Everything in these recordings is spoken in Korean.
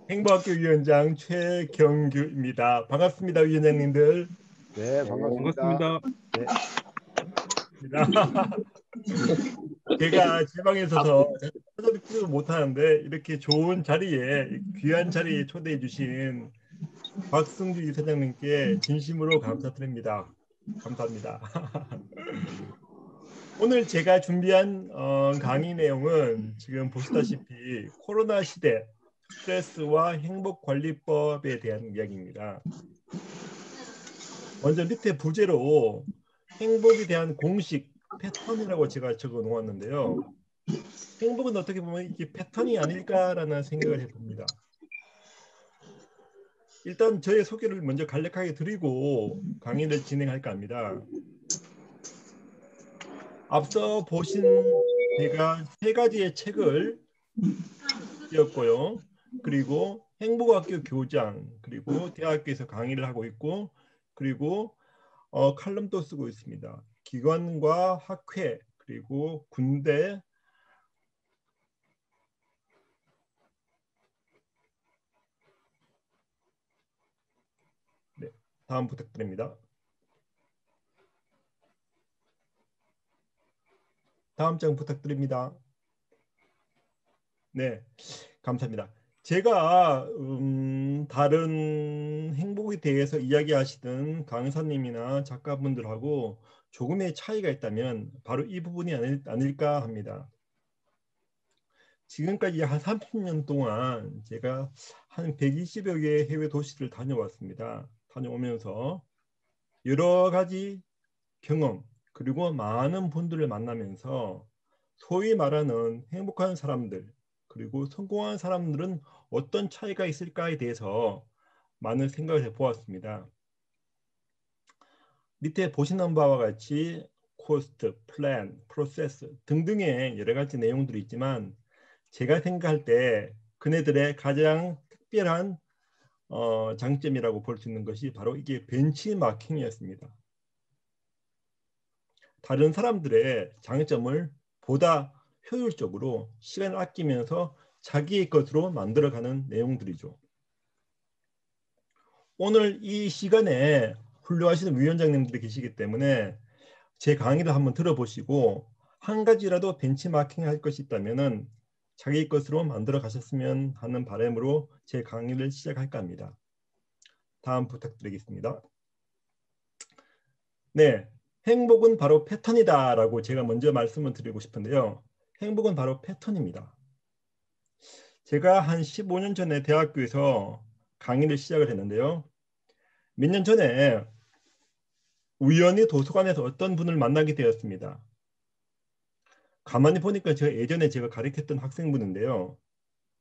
행복학교 위원장 최경규입니다. 반갑습니다, 위원장님들. 네, 반갑습니다. 반갑습니다. 네. 제가 지방에 있어서 찾아뵙지도 못하는데 이렇게 좋은 자리에, 귀한 자리에 초대해 주신 박승주 이사장님께 진심으로 감사드립니다. 감사합니다. 오늘 제가 준비한 강의 내용은 지금 보시다시피 코로나 시대 스트레스와 행복관리법에 대한 이야기입니다. 먼저 밑에 부제로 행복에 대한 공식 패턴이라고 제가 적어 놓았는데요. 행복은 어떻게 보면 이게 패턴이 아닐까라는 생각을 해봅니다. 일단 저의 소개를 먼저 간략하게 드리고 강의를 진행할까 합니다. 앞서 보신 제가 세 가지의 책을 쓰였고요. 그리고 행복학교 교장, 그리고 대학교에서 강의를 하고 있고, 그리고 칼럼도 쓰고 있습니다. 기관과 학회, 그리고 군대, 네, 다음 부탁드립니다. 다음 장 부탁드립니다. 네, 감사합니다. 제가 다른 행복에 대해서 이야기하시던 강사님이나 작가분들하고 조금의 차이가 있다면 바로 이 부분이 아닐까 합니다. 지금까지 한 30년 동안 제가 한 120여 개의 해외 도시를 다녀왔습니다. 다녀오면서 여러 가지 경험, 그리고 많은 분들을 만나면서 소위 말하는 행복한 사람들, 그리고 성공한 사람들은 어떤 차이가 있을까에 대해서 많은 생각을 해보았습니다. 밑에 보시는 바와 같이 코스트, 플랜, 프로세스 등등의 여러 가지 내용들이 있지만 제가 생각할 때 그네들의 가장 특별한 장점이라고 볼 수 있는 것이 바로 이게 벤치마킹이었습니다. 다른 사람들의 장점을 보다 효율적으로 시간을 아끼면서 자기의 것으로 만들어가는 내용들이죠. 오늘 이 시간에 훌륭하신 위원장님들이 계시기 때문에 제 강의를 한번 들어보시고 한 가지라도 벤치마킹 할 것이 있다면 자기 것으로 만들어 가셨으면 하는 바람으로 제 강의를 시작할까 합니다. 다음 부탁드리겠습니다. 네, 행복은 바로 패턴이다 라고 제가 먼저 말씀을 드리고 싶은데요. 행복은 바로 패턴입니다. 제가 한 15년 전에 대학교에서 강의를 시작을 했는데요. 몇 년 전에 우연히 도서관에서 어떤 분을 만나게 되었습니다. 가만히 보니까 예전에 제가 가르쳤던 학생분인데요.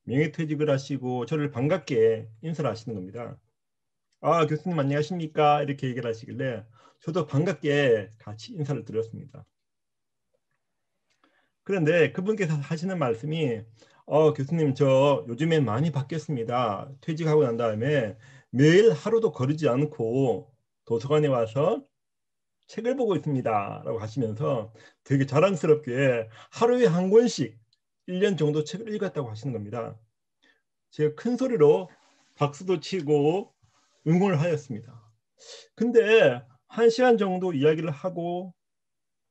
명예퇴직을 하시고 저를 반갑게 인사를 하시는 겁니다. 아, 교수님 안녕하십니까? 이렇게 얘기를 하시길래 저도 반갑게 같이 인사를 드렸습니다. 그런데 그분께서 하시는 말씀이 교수님 저 요즘에 많이 바뀌었습니다. 퇴직하고 난 다음에 매일 하루도 거르지 않고 도서관에 와서 책을 보고 있습니다. 라고 하시면서 되게 자랑스럽게 하루에 한 권씩 1년 정도 책을 읽었다고 하시는 겁니다. 제가 큰 소리로 박수도 치고 응원을 하였습니다. 근데 1시간 정도 이야기를 하고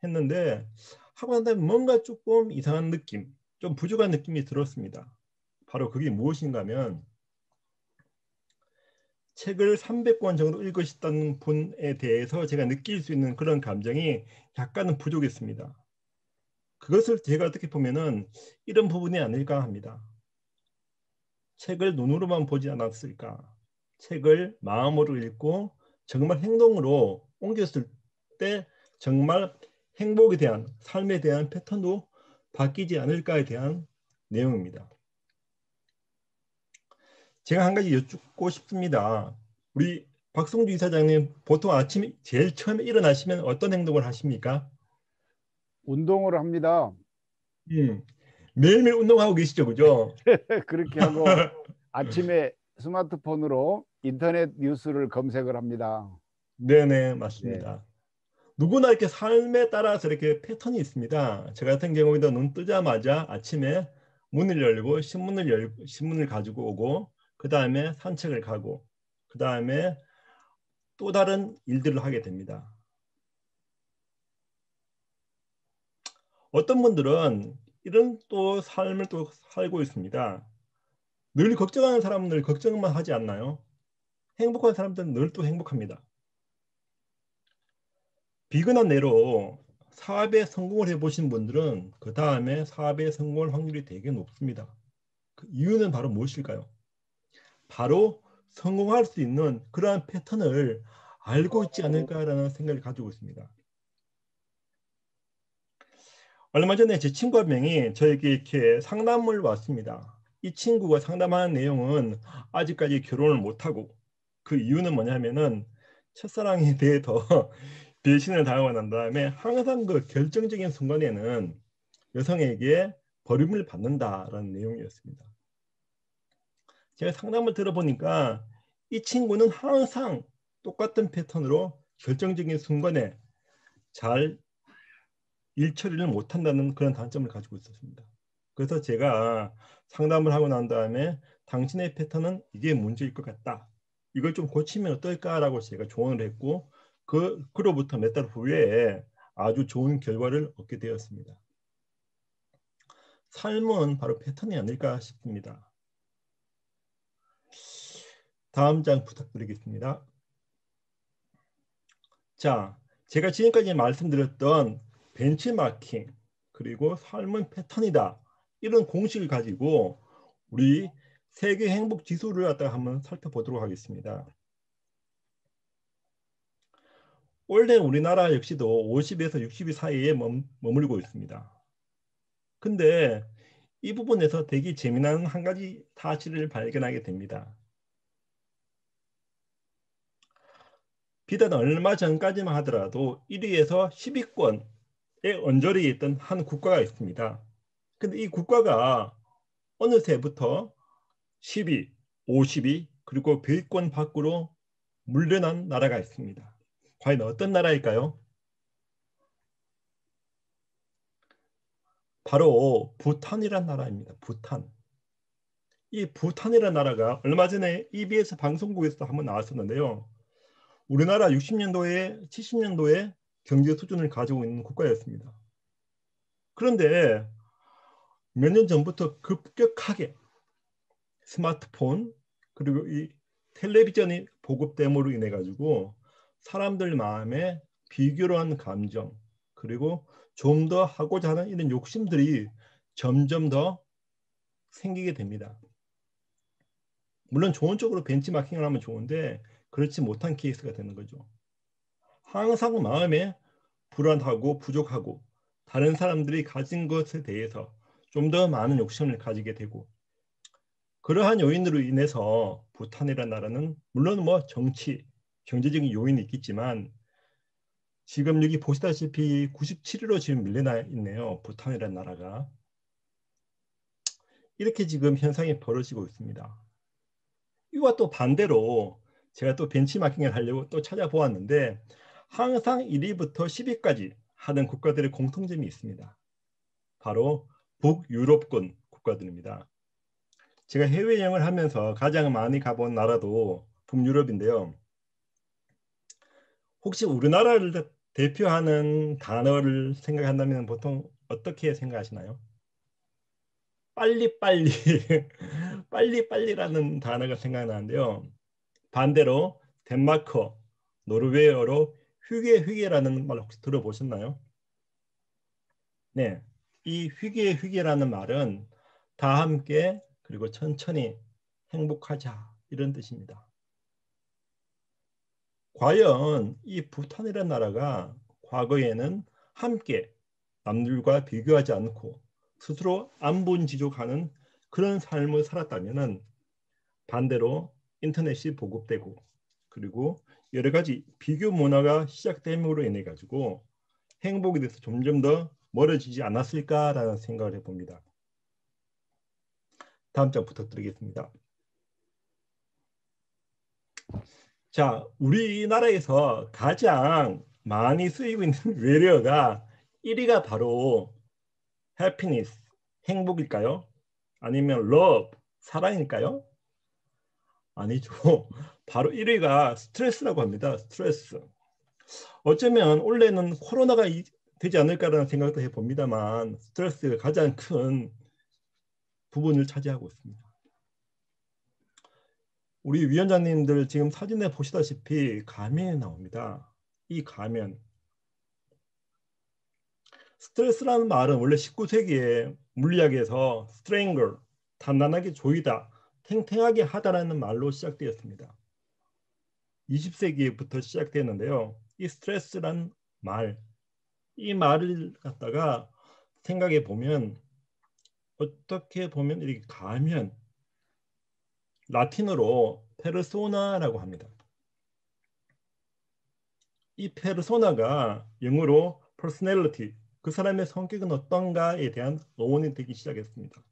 했는데 하고 난 다음에 뭔가 조금 이상한 느낌, 좀 부족한 느낌이 들었습니다. 바로 그게 무엇인가 하면 책을 300권 정도 읽으셨다는 분에 대해서 제가 느낄 수 있는 그런 감정이 약간은 부족했습니다. 그것을 제가 어떻게 보면은 이런 부분이 아닐까 합니다. 책을 눈으로만 보지 않았을까? 책을 마음으로 읽고 정말 행동으로 옮겼을 때 정말 행복에 대한, 삶에 대한 패턴도 바뀌지 않을까에 대한 내용입니다. 제가 한 가지 여쭙고 싶습니다. 우리 박성주 이사장님 보통 아침에 제일 처음에 일어나시면 어떤 행동을 하십니까? 운동을 합니다. 매일매일 운동하고 계시죠, 그죠? 그렇게 하고 아침에 스마트폰으로 인터넷 뉴스를 검색을 합니다. 네네, 맞습니다. 누구나 이렇게 삶에 따라서 이렇게 패턴이 있습니다. 저 같은 경우에도 눈 뜨자마자 아침에 문을 열고 신문을 가지고 오고 그 다음에 산책을 가고 그 다음에 또 다른 일들을 하게 됩니다. 어떤 분들은 이런 또 삶을 또 살고 있습니다. 늘 걱정하는 사람은 늘 걱정만 하지 않나요? 행복한 사람들은 늘 또 행복합니다. 비근한 예로 사업에 성공을 해보신 분들은 그 다음에 사업에 성공할 확률이 되게 높습니다. 그 이유는 바로 무엇일까요? 바로 성공할 수 있는 그러한 패턴을 알고 있지 않을까라는 생각을 가지고 있습니다. 얼마 전에 제 친구 한 명이 저에게 이렇게 상담을 왔습니다. 이 친구가 상담하는 내용은 아직까지 결혼을 못하고 그 이유는 뭐냐면은 첫사랑에 대해서 배신을 당하고 난 다음에 항상 그 결정적인 순간에는 여성에게 버림을 받는다라는 내용이었습니다. 제가 상담을 들어보니까 이 친구는 항상 똑같은 패턴으로 결정적인 순간에 잘 일 처리를 못한다는 그런 단점을 가지고 있었습니다. 그래서 제가 상담을 하고 난 다음에 당신의 패턴은 이게 문제일 것 같다. 이걸 좀 고치면 어떨까라고 제가 조언을 했고 그로부터 몇 달 후에 아주 좋은 결과를 얻게 되었습니다. 삶은 바로 패턴이 아닐까 싶습니다. 다음 장 부탁드리겠습니다. 자, 제가 지금까지 말씀드렸던 벤치마킹 그리고 삶은 패턴이다. 이런 공식을 가지고 우리 세계 행복 지수를 갖다가 한번 살펴보도록 하겠습니다. 원래 우리나라 역시도 50에서 60위 사이에 머물고 있습니다. 근데 이 부분에서 되게 재미난 한 가지 사실을 발견하게 됩니다. 비단 얼마 전까지만 하더라도 1위에서 10위권에 언저리에 있던 한 국가가 있습니다. 근데 이 국가가 어느새부터 10위, 50위 그리고 100위권 밖으로 물러난 나라가 있습니다. 과연 어떤 나라일까요? 바로 부탄이란 나라입니다. 부탄. 이 부탄이라는 나라가 얼마 전에 EBS 방송국에서 한번 나왔었는데요. 우리나라 60년도에 70년도에 경제 수준을 가지고 있는 국가였습니다. 그런데 몇 년 전부터 급격하게 스마트폰 그리고 이 텔레비전이 보급됨으로 인해 가지고 사람들 마음에 비교한 감정 그리고 좀 더 하고자 하는 이런 욕심들이 점점 더 생기게 됩니다. 물론 좋은 쪽으로 벤치마킹을 하면 좋은데 그렇지 못한 케이스가 되는 거죠. 항상 마음에 불안하고 부족하고 다른 사람들이 가진 것에 대해서 좀 더 많은 욕심을 가지게 되고 그러한 요인으로 인해서 부탄이라는 나라는 물론 뭐 정치, 경제적인 요인이 있겠지만 지금 여기 보시다시피 97위로 지금 밀려나 있네요. 부탄이라는 나라가. 이렇게 지금 현상이 벌어지고 있습니다. 이와 또 반대로 제가 또 벤치마킹을 하려고 또 찾아보았는데 항상 1위부터 10위까지 하는 국가들의 공통점이 있습니다. 바로 북유럽권 국가들입니다. 제가 해외여행을 하면서 가장 많이 가본 나라도 북유럽인데요. 혹시 우리나라를 대표하는 단어를 생각한다면 보통 어떻게 생각하시나요? 빨리빨리 빨리빨리라는 단어가 생각나는데요. 반대로 덴마크, 노르웨이어로 휴게휴게라는 말 혹시 들어보셨나요? 네, 이 휴게휴게라는 말은 다 함께 그리고 천천히 행복하자 이런 뜻입니다. 과연 이 부탄이라는 나라가 과거에는 함께 남들과 비교하지 않고 스스로 안분지족하는 그런 삶을 살았다면은 반대로 인터넷이 보급되고 그리고 여러 가지 비교 문화가 시작됨으로 인해 가지고 행복에 대해서 점점 더 멀어지지 않았을까라는 생각을 해봅니다. 다음 장 부탁드리겠습니다. 자, 우리나라에서 가장 많이 쓰이고 있는 외래어가 1위가 바로 happiness, 행복일까요? 아니면 love, 사랑일까요? 아니죠. 바로 1위가 스트레스라고 합니다. 스트레스. 어쩌면 원래는 코로나가 되지 않을까라는 생각도 해봅니다만 스트레스가 가장 큰 부분을 차지하고 있습니다. 우리 위원장님들 지금 사진에 보시다시피 가면이 나옵니다. 이 가면. 스트레스라는 말은 원래 19세기에 물리학에서 strangle, 단단하게 조이다, 탱탱하게 하다라는 말로 시작되었습니다. 20세기부터 시작되었는데요. 이 스트레스란 말, 이 말을 갖다가 생각해 보면 어떻게 보면 이렇게 가면 라틴어로 페르소나라고 합니다. 이 페르소나가 영어로 personality, 그 사람의 성격은 어떤가에 대한 어원이 되기 시작했습니다.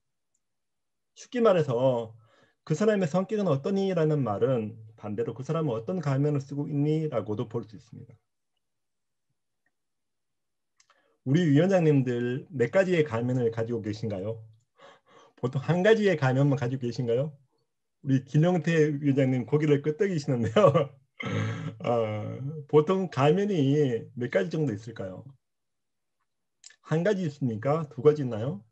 쉽게 말해서 그 사람의 성격은 어떠니라는 말은 반대로 그 사람은 어떤 가면을 쓰고 있니라고도 볼 수 있습니다. 우리 위원장님들 몇 가지의 가면을 가지고 계신가요? 보통 한 가지의 가면만 가지고 계신가요? 우리 김용태 위원장님 고개를 끄덕이시는데요. 보통 가면이 몇 가지 정도 있을까요? 한 가지 있습니까? 두 가지 있나요?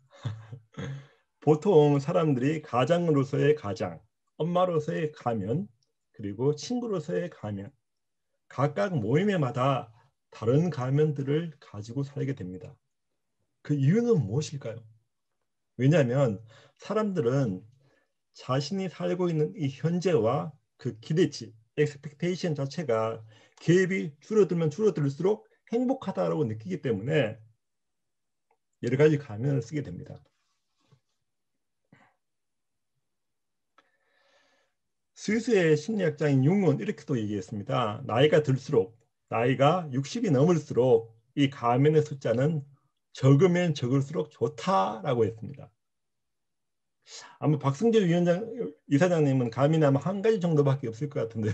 보통 사람들이 가장으로서의 가장, 엄마로서의 가면, 그리고 친구로서의 가면, 각각 모임에마다 다른 가면들을 가지고 살게 됩니다. 그 이유는 무엇일까요? 왜냐하면 사람들은 자신이 살고 있는 이 현재와 그 기대치, expectation 자체가 갭이 줄어들면 줄어들수록 행복하다고 느끼기 때문에 여러 가지 가면을 쓰게 됩니다. 스위스의 심리학자인 융은 이렇게도 얘기했습니다. 나이가 들수록, 나이가 60이 넘을수록 이 가면의 숫자는 적으면 적을수록 좋다라고 했습니다. 아마 박승재 위원장 이사장님은 가면이 아마 한 가지 정도밖에 없을 것 같은데요.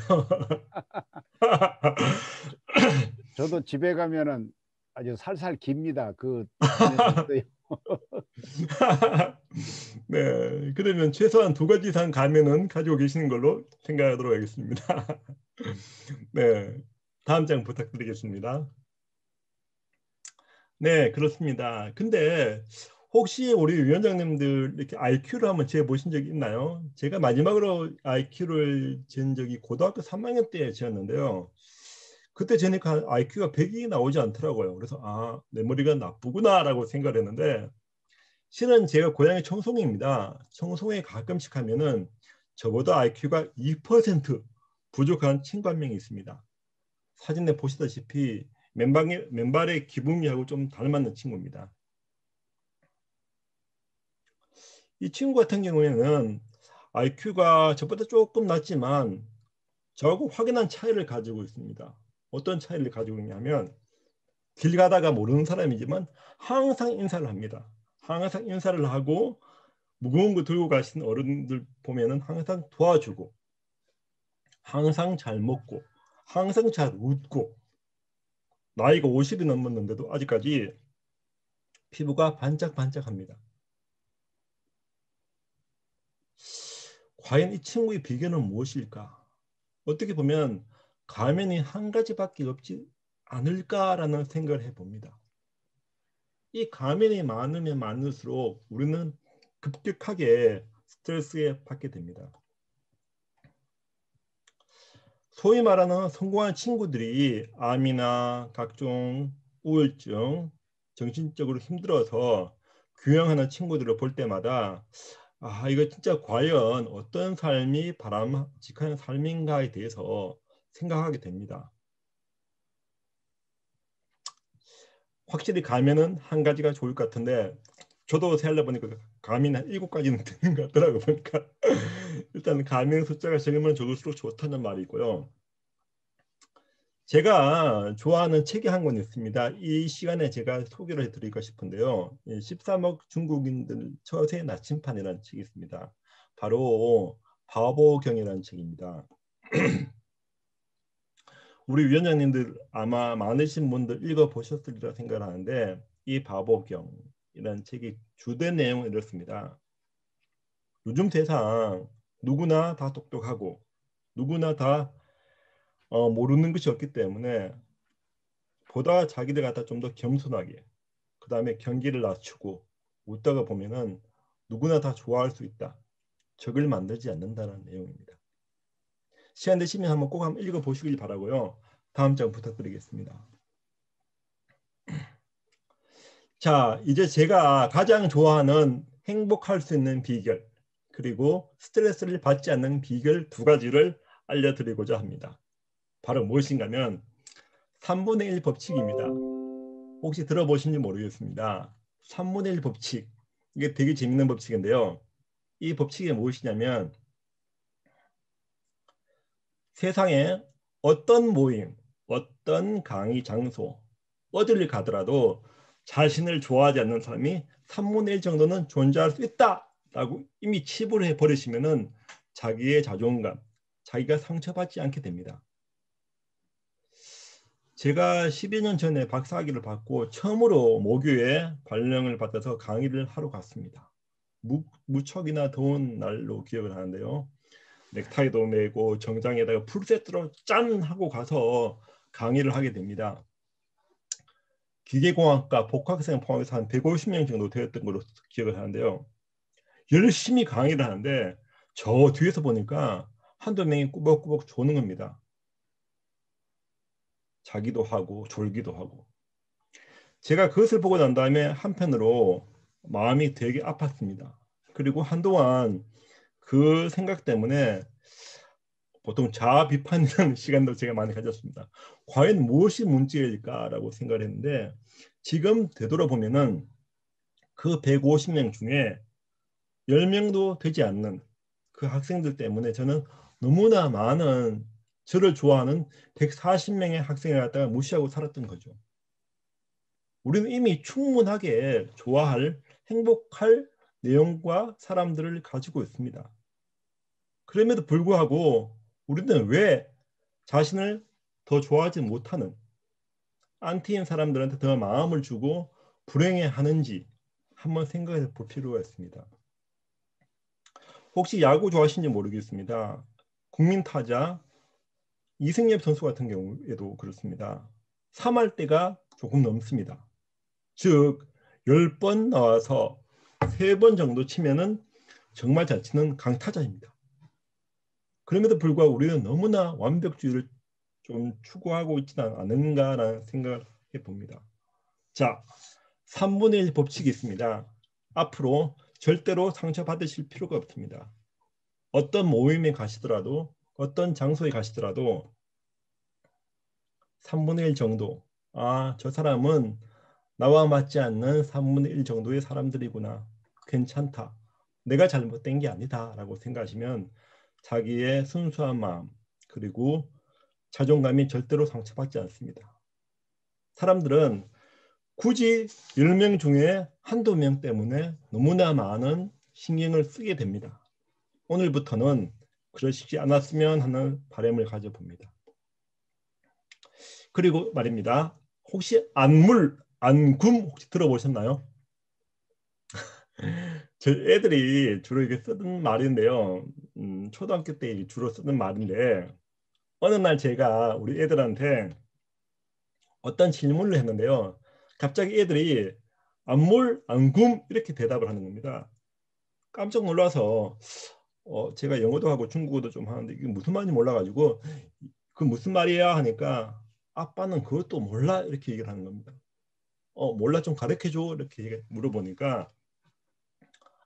저도 집에 가면은 아주 살살 깁니다. 그 가면 있어요. 네, 그러면 최소한 두 가지 이상 가면은 가지고 계시는 걸로 생각하도록 하겠습니다. 네, 다음 장 부탁드리겠습니다. 네, 그렇습니다. 근데 혹시 우리 위원장님들 이렇게 IQ를 한번 재보신 적이 있나요? 제가 마지막으로 IQ를 잰 적이 고등학교 3학년 때 재었는데요. 그때 재니까 IQ가 100이 나오지 않더라고요. 그래서 내 머리가 나쁘구나라고 생각을 했는데 실은 제가 고향이 청송입니다. 청송에 가끔씩 하면은 저보다 IQ가 2% 부족한 친구 한 명이 있습니다. 사진에 보시다시피 맨발의 기분이하고 좀 닮았는 친구입니다. 이 친구 같은 경우에는 IQ가 저보다 조금 낮지만 저하고 확연한 차이를 가지고 있습니다. 어떤 차이를 가지고 있냐면 길 가다가 모르는 사람이지만 항상 인사를 합니다. 항상 인사를 하고 무거운 거 들고 가시는 어른들 보면은 항상 도와주고 항상 잘 먹고 항상 잘 웃고 나이가 50이 넘었는데도 아직까지 피부가 반짝반짝합니다. 과연 이 친구의 비결은 무엇일까? 어떻게 보면 가면이 한 가지밖에 없지 않을까라는 생각을 해봅니다. 이 가면이 많으면 많을수록 우리는 급격하게 스트레스에 받게 됩니다. 소위 말하는 성공한 친구들이 암이나 각종 우울증, 정신적으로 힘들어서 교양하는 친구들을 볼 때마다 이거 진짜 과연 어떤 삶이 바람직한 삶인가에 대해서 생각하게 됩니다. 확실히 가면은 한 가지가 좋을 것 같은데 저도 세려보니까 가면이 한 7가지는 되는 것 같더라고요. 보니까 일단 가면 숫자가 적으면 적을수록 좋다는 말이 있고요. 제가 좋아하는 책이 한 권 있습니다. 이 시간에 제가 소개를 해드리고 싶은데요. 13억 중국인들 처세 나침판이라는 책이 있습니다. 바로 바보경이라는 책입니다. 우리 위원장님들 아마 많으신 분들 읽어보셨으리라 생각하는데 이 바보경이라는 책이 주된 내용은 이렇습니다. 요즘 세상 누구나 다 똑똑하고 누구나 다 모르는 것이 없기 때문에 보다 자기들 갖다 좀 더 겸손하게 그 다음에 경계를 낮추고 웃다가 보면은 누구나 다 좋아할 수 있다. 적을 만들지 않는다는 내용입니다. 시간 되시면 한번 꼭 한번 읽어보시길 바라고요. 다음 장 부탁드리겠습니다. 자, 이제 제가 가장 좋아하는 행복할 수 있는 비결 그리고 스트레스를 받지 않는 비결 두 가지를 알려드리고자 합니다. 바로 무엇인가 하면 3분의 1 법칙입니다. 혹시 들어보신지 모르겠습니다. 3분의 1 법칙. 이게 되게 재밌는 법칙인데요. 이 법칙이 무엇이냐면 세상에 어떤 모임, 어떤 강의 장소, 어디를 가더라도 자신을 좋아하지 않는 사람이 3분의 1 정도는 존재할 수 있다라고 이미 치부를 해버리시면은 자기의 자존감, 자기가 상처받지 않게 됩니다. 제가 12년 년 전에 박사학위를 받고 처음으로 모교에 발령을 받아서 강의를 하러 갔습니다. 무척이나 더운 날로 기억을 하는데요. 넥타이도 매고 정장에다가 풀세트로 짠 하고 가서 강의를 하게 됩니다. 기계공학과 복학생 포함해서 한 150명 정도 되었던 걸로 기억을 하는데요. 열심히 강의를 하는데 저 뒤에서 보니까 한두 명이 꾸벅꾸벅 조는 겁니다. 자기도 하고 졸기도 하고. 제가 그것을 보고 난 다음에 한편으로 마음이 되게 아팠습니다. 그리고 한동안 그 생각 때문에 보통 자아 비판이라는 시간도 제가 많이 가졌습니다. 과연 무엇이 문제일까라고 생각을 했는데 지금 되돌아보면은 그 150명 중에 10명도 되지 않는 그 학생들 때문에 저는 너무나 많은 저를 좋아하는 140명의 학생을 갖다가 무시하고 살았던 거죠. 우리는 이미 충분하게 좋아할 행복할 내용과 사람들을 가지고 있습니다. 그럼에도 불구하고 우리는 왜 자신을 더 좋아하지 못하는 안티인 사람들한테 더 마음을 주고 불행해하는지 한번 생각해 볼 필요가 있습니다. 혹시 야구 좋아하시는지 모르겠습니다. 국민 타자 이승엽 선수 같은 경우에도 그렇습니다. 3할 때가 조금 넘습니다. 즉 10번 나와서 3번 정도 치면은 정말 잘 치는 강타자입니다. 그럼에도 불구하고 우리는 너무나 완벽주의를 좀 추구하고 있지는 않은가라는 생각을 해봅니다. 자, 3분의 1 법칙이 있습니다. 앞으로 절대로 상처받으실 필요가 없습니다. 어떤 모임에 가시더라도 어떤 장소에 가시더라도 3분의 1 정도 저 사람은 나와 맞지 않는 3분의 1 정도의 사람들이구나. 괜찮다. 내가 잘못된 게 아니다 라고 생각하시면 자기의 순수한 마음 그리고 자존감이 절대로 상처받지 않습니다. 사람들은 굳이 10명 중에 한두 명 때문에 너무나 많은 신경을 쓰게 됩니다. 오늘부터는 그러시지 않았으면 하는 바람을 가져봅니다. 그리고 말입니다. 혹시 안금 혹시 들어보셨나요? 저 애들이 주로 이게 쓰는 말인데요. 초등학교 때 주로 쓰는 말인데 어느 날 제가 우리 애들한테 어떤 질문을 했는데요. 갑자기 애들이 안금 이렇게 대답을 하는 겁니다. 깜짝 놀라서 제가 영어도 하고 중국어도 좀 하는데 이게 무슨 말인지 몰라가지고 그 무슨 말이야 하니까 아빠는 그것도 몰라 이렇게 얘기를 하는 겁니다. 몰라 좀 가르쳐줘 이렇게 물어보니까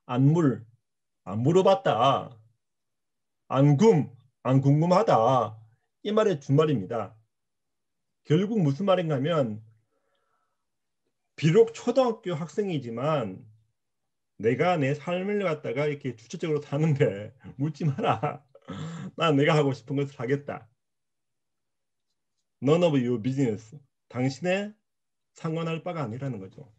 안 물어봤다. 안 궁금하다. 이 말의 준말입니다. 결국 무슨 말인가 하면 비록 초등학교 학생이지만 내가 내 삶을 갖다가 이렇게 주체적으로 사는데 묻지 마라. 난 내가 하고 싶은 것을 하겠다. None of your business. 당신의 상관할 바가 아니라는 거죠.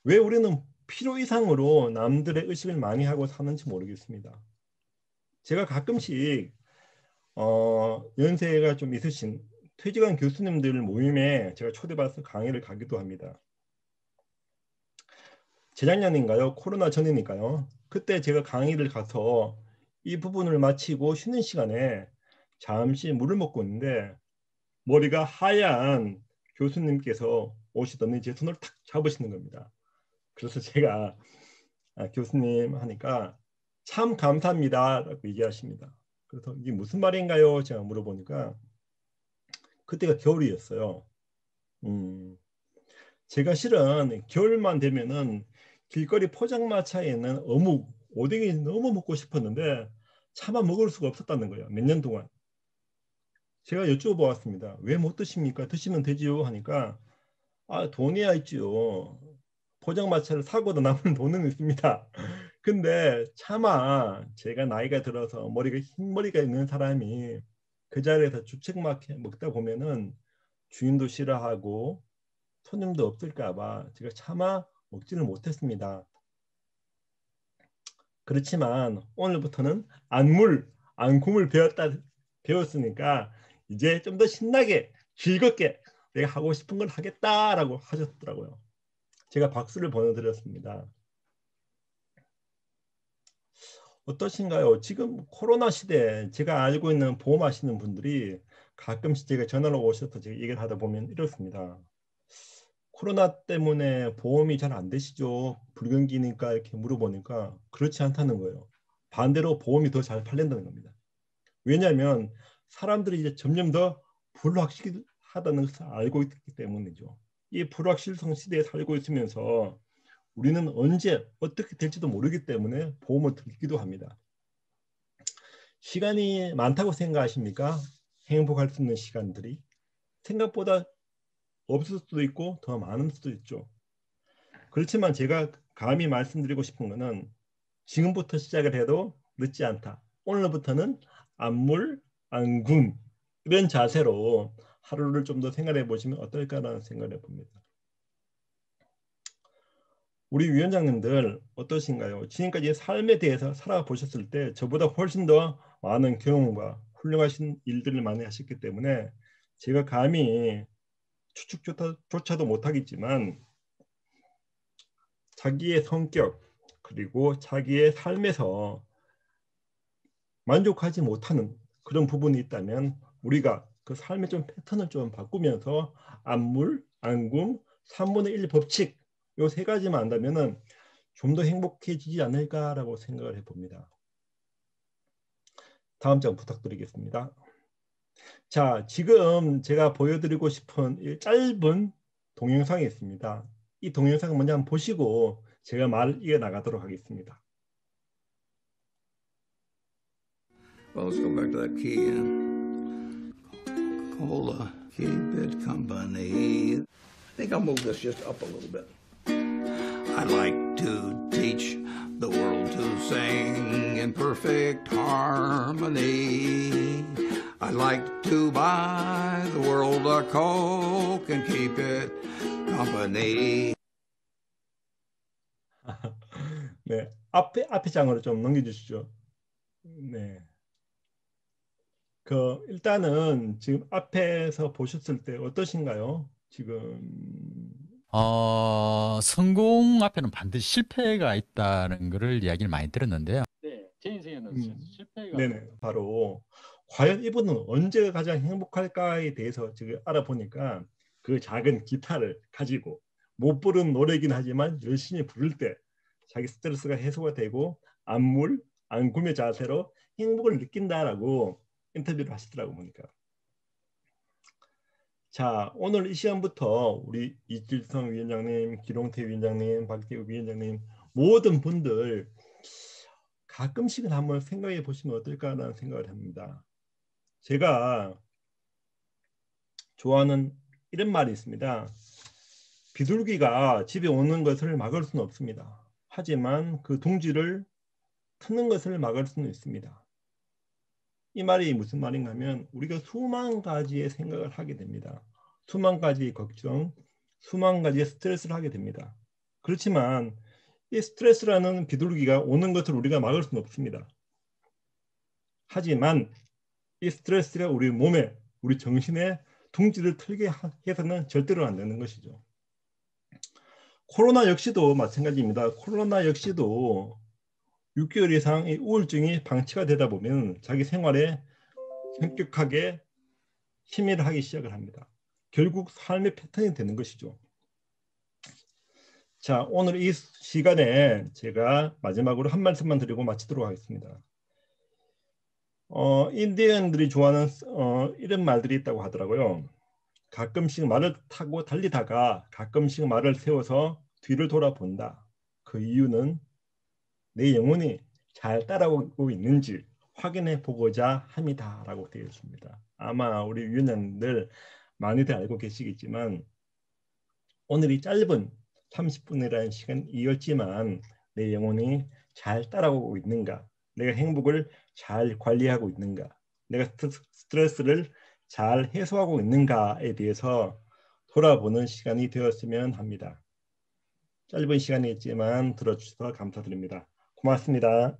왜 우리는 필요 이상으로 남들의 의식을 많이 하고 사는지 모르겠습니다. 제가 가끔씩 연세가 좀 있으신 퇴직한 교수님들 모임에 제가 초대받아서 강의를 가기도 합니다. 재작년인가요? 코로나 전이니까요. 그때 제가 강의를 가서 이 부분을 마치고 쉬는 시간에 잠시 물을 먹고 있는데 머리가 하얀 교수님께서 오시더니 제 손을 탁 잡으시는 겁니다. 그래서 제가 교수님 하니까 참 감사합니다라고 얘기하십니다. 그래서 이게 무슨 말인가요? 제가 물어보니까 그때가 겨울이었어요. 제가 실은 겨울만 되면은 길거리 포장마차에는 어묵, 오뎅이 너무 먹고 싶었는데 차마 먹을 수가 없었다는 거예요. 몇 년 동안. 제가 여쭤보았습니다. 왜 못 드십니까? 드시면 되지요 하니까 돈이야 있지요. 포장마차를 사고도 남은 돈은 있습니다. 근데 차마 제가 나이가 들어서 머리가 흰머리가 있는 사람이 그 자리에서 주책맞게 먹다 보면은 주인도 싫어하고 손님도 없을까 봐 제가 차마 먹지를 못했습니다. 그렇지만 오늘부터는 안물, 안kum을 배웠으니까 이제 좀 더 신나게 즐겁게 내가 하고 싶은 걸 하겠다라고 하셨더라고요. 제가 박수를 보내드렸습니다. 어떠신가요? 지금 코로나 시대에 제가 알고 있는 보험하시는 분들이 가끔씩 제가 전화로 오셔서 제가 얘기를 하다 보면 이렇습니다. 코로나 때문에 보험이 잘 안 되시죠? 불경기니까 이렇게 물어보니까 그렇지 않다는 거예요. 반대로 보험이 더 잘 팔린다는 겁니다. 왜냐하면 사람들이 이제 점점 더 불확실하다는 것을 알고 있기 때문이죠. 이 불확실성 시대에 살고 있으면서 우리는 언제 어떻게 될지도 모르기 때문에 보험을 들기도 합니다. 시간이 많다고 생각하십니까? 행복할 수 있는 시간들이 생각보다 없을 수도 있고 더 많을 수도 있죠. 그렇지만 제가 감히 말씀드리고 싶은 것은 지금부터 시작을 해도 늦지 않다. 오늘부터는 안물, 안굼 이런 자세로 하루를 좀 더 생각해 보시면 어떨까라는 생각을 해봅니다. 우리 위원장님들 어떠신가요? 지금까지 삶에 대해서 살아보셨을 때 저보다 훨씬 더 많은 경험과 훌륭하신 일들을 많이 하셨기 때문에 제가 감히 추측조차도 못하겠지만 자기의 성격 그리고 자기의 삶에서 만족하지 못하는 그런 부분이 있다면 우리가 그 삶의 좀 패턴을 좀 바꾸면서 안물, 안굼, 3분의 1 법칙 요 세 가지만 안다면은 좀 더 행복해지지 않을까라고 생각을 해봅니다. 다음 장 부탁드리겠습니다. 자, 지금 제가 보여드리고 싶은 이 짧은 동영상이 있습니다. 이 동영상을 먼저 한번 보시고 제가 말을 이어나가도록 하겠습니다. Well, let's go back to that key. Cola, keep it company. I think I'll move this just up a little bit. I like to teach the world to sing in perfect harmony. I like to buy the world a Coke and keep it company. 네, 앞에 장으로 좀 넘겨주시죠. 네. 일단은 지금 앞에서 보셨을 때 어떠신가요? 지금 성공 앞에는 반드시 실패가 있다는 것을 이야기를 많이 들었는데요. 네, 제 인생에는 실패가 네네, 바로 과연 이분은 언제 가장 행복할까에 대해서 지금 알아보니까 그 작은 기타를 가지고 못 부르는 노래이긴 하지만 열심히 부를 때 자기 스트레스가 해소가 되고 안물, 안굼의 자세로 행복을 느낀다라고 인터뷰를 하시더라고 보니까. 자, 오늘 이 시간부터 우리 이길성 위원장님, 기롱태 위원장님, 박대우 위원장님 모든 분들 가끔씩은 한번 생각해 보시면 어떨까라는 생각을 합니다. 제가 좋아하는 이런 말이 있습니다. 비둘기가 집에 오는 것을 막을 수는 없습니다. 하지만 그 둥지를 트는 것을 막을 수는 있습니다. 이 말이 무슨 말인가 하면 우리가 수만 가지의 생각을 하게 됩니다. 수만 가지의 걱정, 수만 가지의 스트레스를 하게 됩니다. 그렇지만 이 스트레스라는 비둘기가 오는 것을 우리가 막을 수는 없습니다. 하지만 이 스트레스가 우리 몸에, 우리 정신에 둥지를 틀게 해서는 절대로 안 되는 것이죠. 코로나 역시도 마찬가지입니다. 코로나 역시도 6개월 이상 이 우울증이 방치가 되다 보면 자기 생활에 성격하게 힘을 하기 시작을 합니다. 결국 삶의 패턴이 되는 것이죠. 자, 오늘 이 시간에 제가 마지막으로 한 말씀만 드리고 마치도록 하겠습니다. 인디언들이 좋아하는 이런 말들이 있다고 하더라고요. 가끔씩 말을 타고 달리다가 가끔씩 말을 세워서 뒤를 돌아본다. 그 이유는 내 영혼이 잘 따라오고 있는지 확인해 보고자 합니다. 라고 되어 있습니다. 아마 우리 위원장님들 많이들 알고 계시겠지만 오늘이 짧은 30분이라는 시간이었지만 내 영혼이 잘 따라오고 있는가, 내가 행복을 잘 관리하고 있는가, 내가 스트레스를 잘 해소하고 있는가에 대해서 돌아보는 시간이 되었으면 합니다. 짧은 시간이었지만 들어주셔서 감사드립니다. 고맙습니다.